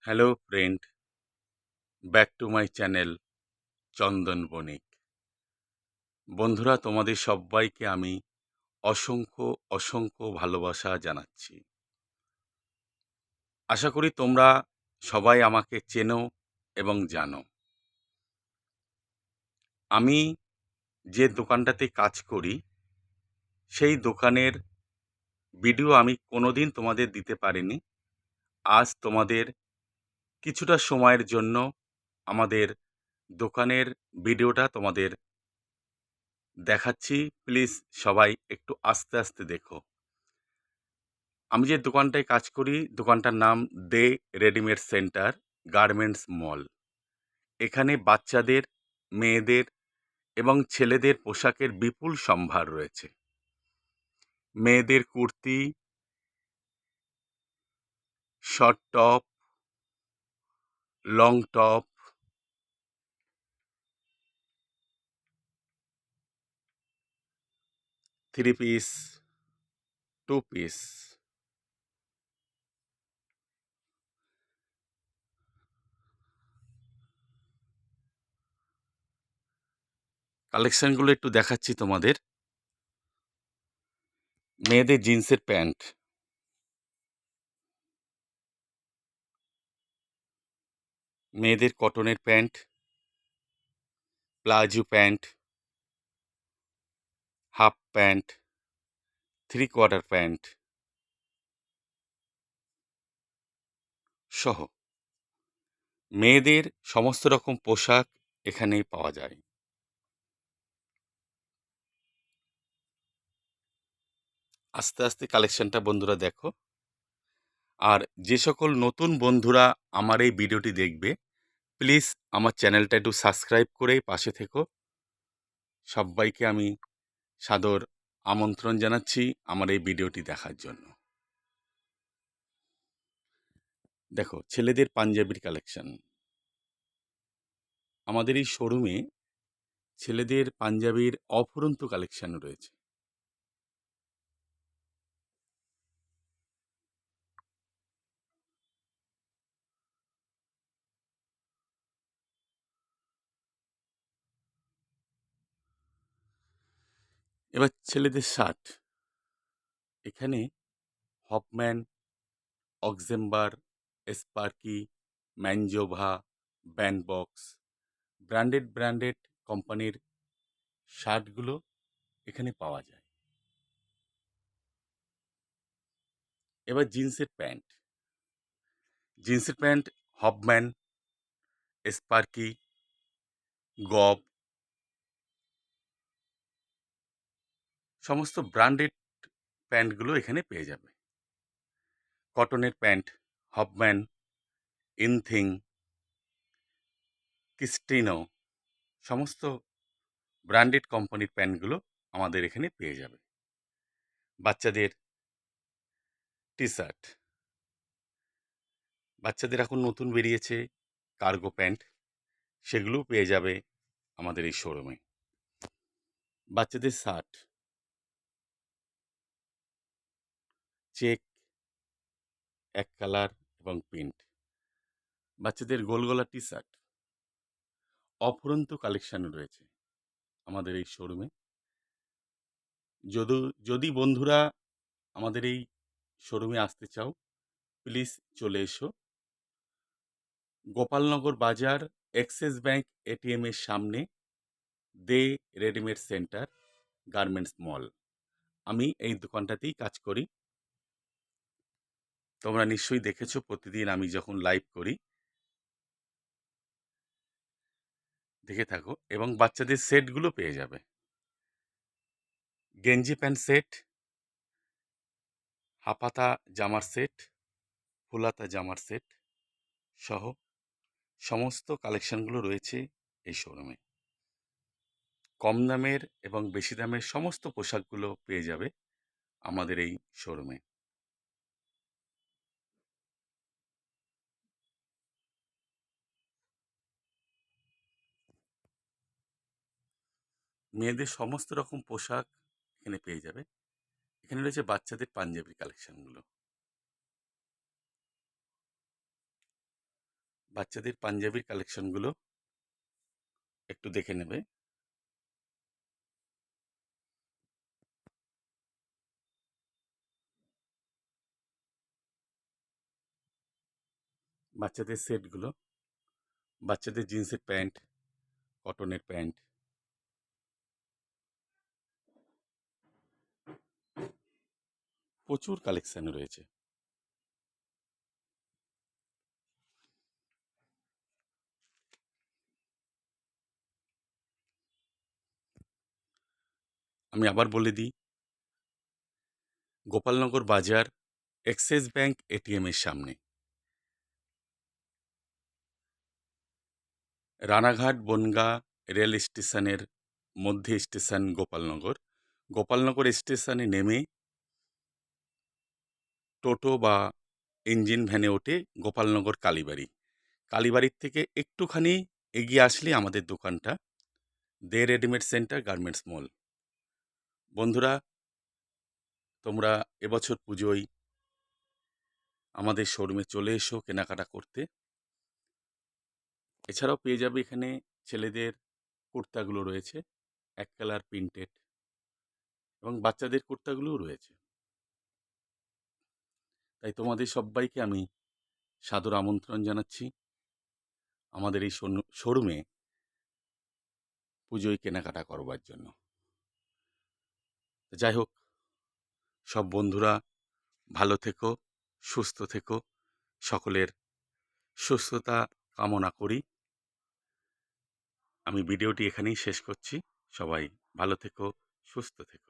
Hello friend, back to my channel Chandan Banik. বন্ধুরা, তোমাদের সবাইকে আমি অসংখ্য অসংখ্য ভালোবাসা জানাচ্ছি। আশা করি তোমরা সবাই আমাকে চেনো এবং জানো। আমি যে দোকানটাতে কাজ করি সেই দোকানের ভিডিও আমি কোনোদিন তোমাদের দিতে পারিনি। আজ তোমাদের কিছুটা সময়ের জন্য আমাদের দোকানের ভিডিওটা তোমাদের দেখাচ্ছি। প্লিজ সবাই একটু আস্তে আস্তে দেখো। আমি যে দোকানটায় কাজ করি দোকানটার নাম দে রেডিমেড সেন্টার গার্মেন্টস মল। এখানে বাচ্চাদের, মেয়েদের এবং ছেলেদের পোশাকের বিপুল সম্ভার রয়েছে। মেয়েদের kurti, short top, long top, three piece, two piece, কালেকশনগুলো একটু দেখাচ্ছি তোমাদের। মেয়েদের জিন্সের প্যান্ট, মেয়েদের কটনের pant, palazzo pant, half pant, three quarter pant সহ মেয়েদের সমস্ত রকম পোশাক এখানেই পাওয়া যায়। আস্তে আস্তে কালেকশনটা বন্ধুরা দেখো। আর যে সকল নতুন বন্ধুরা আমার এই ভিডিওটি দেখবে, প্লিজ আমার চ্যানেলটা একটু সাবস্ক্রাইব করে পাশে থেকো। সবাইকে আমি সাদর আমন্ত্রণ জানাচ্ছি আমার এই ভিডিওটি দেখার জন্য। দেখো, ছেলেদের পাঞ্জাবির কালেকশন। আমাদের এই শোরুমে ছেলেদের পাঞ্জাবির অফুরন্ত কালেকশন রয়েছে। এবার ছেলেদের শার্ট। এখানে হফম্যান, অক্সেম্বার, স্পার্কি, ম্যানজোভা, ব্যান্ডবক্স, ব্র্যান্ডেড কোম্পানির শার্টগুলো এখানে পাওয়া যায়। এবার জিন্সের প্যান্ট। জিন্সের প্যান্ট হফম্যান, স্পার্কি, গব, সমস্ত ব্র্যান্ডেড প্যান্টগুলো এখানে পেয়ে যাবে। কটনের প্যান্ট হফম্যান, ইনথিং, ক্রিস্টিনো, সমস্ত ব্র্যান্ডেড কোম্পানির প্যান্টগুলো আমাদের এখানে পেয়ে যাবে। বাচ্চাদের টি শার্ট। বাচ্চাদের এখন নতুন বেরিয়েছে কার্গো প্যান্ট, সেগুলোও পেয়ে যাবে আমাদের এই শোরুমে। বাচ্চাদের শার্ট, চেক, এক কালার এবং প্রিন্ট। বাচ্চাদের গোল গলা টি শার্ট, অফুরন্ত কালেকশন রয়েছে আমাদের এই শোরুমে। যদি যদি বন্ধুরা আমাদের এই শোরুমে আসতে চাও, প্লিজ চলে এসো। গোপালনগর বাজার, এক্সিস ব্যাংক এটিএম এর সামনে, দে রেডিমেড সেন্টার গার্মেন্টস মল। আমি এই দোকানটাতেই কাজ করি। তোমরা নিশ্চয়ই দেখেছো প্রতিদিন আমি যখন লাইভ করি, দেখে থাকো। এবং বাচ্চাদের সেটগুলো পেয়ে যাবে। গেঞ্জি প্যান্ট সেট, হাফাতা জামার সেট, ফুলাতা জামার সেট সহ সমস্ত কালেকশনগুলো রয়েছে এই শোরুমে। কম দামের এবং বেশি দামের সমস্ত পোশাকগুলো পেয়ে যাবে আমাদের এই শোরুমে। মেয়েদের সমস্ত রকম পোশাক এখানে পেয়ে যাবে। এখানে রয়েছে বাচ্চাদের পাঞ্জাবির কালেকশনগুলো। বাচ্চাদের পাঞ্জাবির কালেকশনগুলো একটু দেখে নেবে। বাচ্চাদের সেটগুলো, বাচ্চাদের জিন্সের প্যান্ট, কটনের প্যান্ট, প্রচুর কালেকশন রয়েছে। আমি আবার বলে দিই, গোপালনগর বাজার, এক্সিস ব্যাংক এটিএম এর সামনে, রানাঘাট বনগাঁ রেল স্টেশনের মধ্যে স্টেশন গোপালনগর। গোপালনগর স্টেশনে নেমে টোটো বা ইঞ্জিন ভ্যানে ওঠে গোপালনগর কালীবাড়ি। কালীবাড়ির থেকে একটুখানি এগিয়ে আসলে আমাদের দোকানটা, দে রেডিমেড সেন্টার গার্মেন্টস মল। বন্ধুরা, তোমরা এবছর পুজোয় আমাদের শোরুমে চলে এসো কেনাকাটা করতে। এছাড়াও পেয়ে যাবে এখানে ছেলেদের কুর্তাগুলো রয়েছে, এক কালার প্রিন্টেড, এবং বাচ্চাদের কুর্তাগুলোও রয়েছে। তাই তোমাদের সবাইকে আমি সাদর আমন্ত্রণ জানাচ্ছি আমাদের এই শোরুমে পুজোয় কেনাকাটা করবার জন্য। যাই হোক, সব বন্ধুরা ভালো থেকো, সুস্থ থেকো, সকলের সুস্থতা কামনা করি। আমি ভিডিওটি এখানেই শেষ করছি। সবাই ভালো থেকো, সুস্থ থেকো।